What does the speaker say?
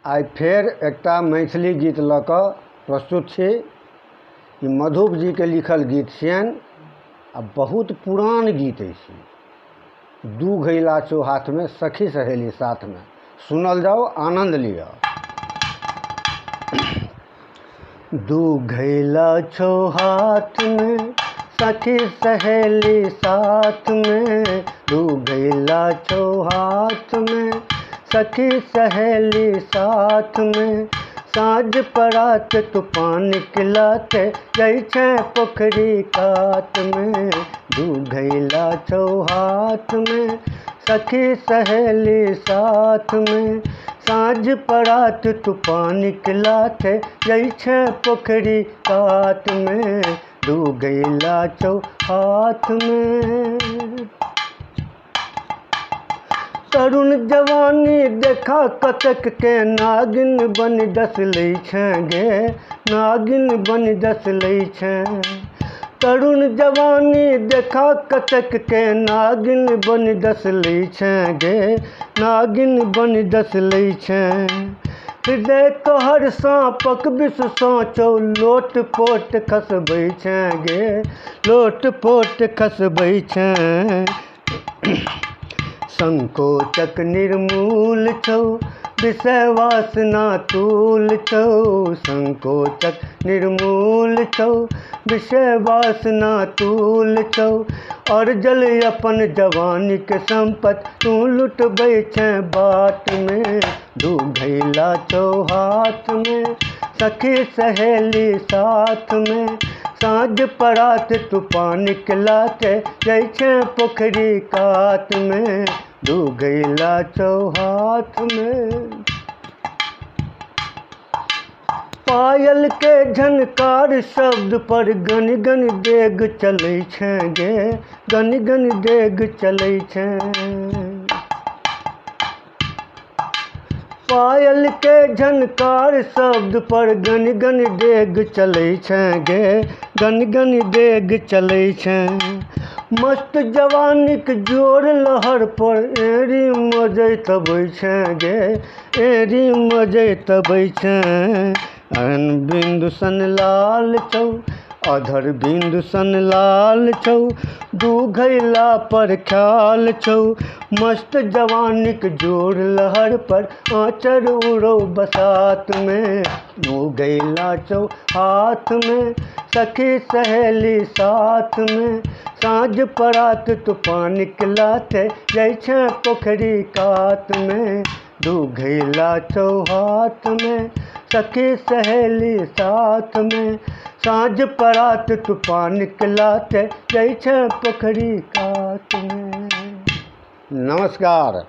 आई फेर एकटा मैथिली गीत लऽ कऽ प्रस्तुत छी। ई मधुप जी के लिखल गीत छियनि आ बहुत पुरान गीत अछि। दू घैला छौ हाथ में सखी सहेली साथ में, सुनल जाओ, आनंद लिया। दू घैला छौ हाथ में सखी सहेली साथ में, दू घैला छौ हाथ में सखी सहेली साथ में, साँझ परात तूफान निकलाते जाइ छै पोखरी कात में। दू घैला छौ हाथ में सखी सहेली साथ में, साँझ परात तूफान निकलाते जाइ छै पोखरी कात में, दू घैला छौ हाथ में। तरुण जवानी देखा कतक के नागिन बन डस लै छै गे, नागिन बन डस लै छै। तरुण जवानी देखा कतक के नागिन बन डस लै छै गे, नागिन बन डस लै छै। हृदय तोहर साँपक विष सँ छौ लोट पोट खसबै छै गे, लोट पोट खसबै छै। संकोचक निर्मूल छौ विषय वासना तूल छौ, संकोचक निर्मूल छौ विषय वासना तूल छौ। और जल अपन जवानी के संपत तू लुटबै छै बाट में। दू घैला छौ हाथ में सखी सहेली साथ में, साँझ परात तूफान निकलाते जाइ छै पोखरी कात में, दू घैला छौ हाथ में। पायल के झनकार शब्द पर गन गन डेग चलै छै गे, गन गन डेग चलै छै। पायल के झनकार शब्द पर गन गन डेग चलै छै गे, गन गन डेग चलै छै। मस्त जवानीक जोर लहर पर एड़ी मजैत अबै छै गे, एड़ी मजैत अबै छै। अन बिंदु सन लाल छौ अधर बिंदु सन लाल छौ, दू घैला पर ख्याल छौ। मस्त जवानीक जोर लहर पर आँचर उड़ौ बसात में, दू घैला छौ हाथ में सखी सहेली साथ में, साँझ परात तूफान निकलाते जाइ छै पोखरी कात में, दू घैला छौ हाथ में सखी सहेली साथ में, साँझ परात तूफान निकलाते जाइ छै पोखरी कात में। नमस्कार।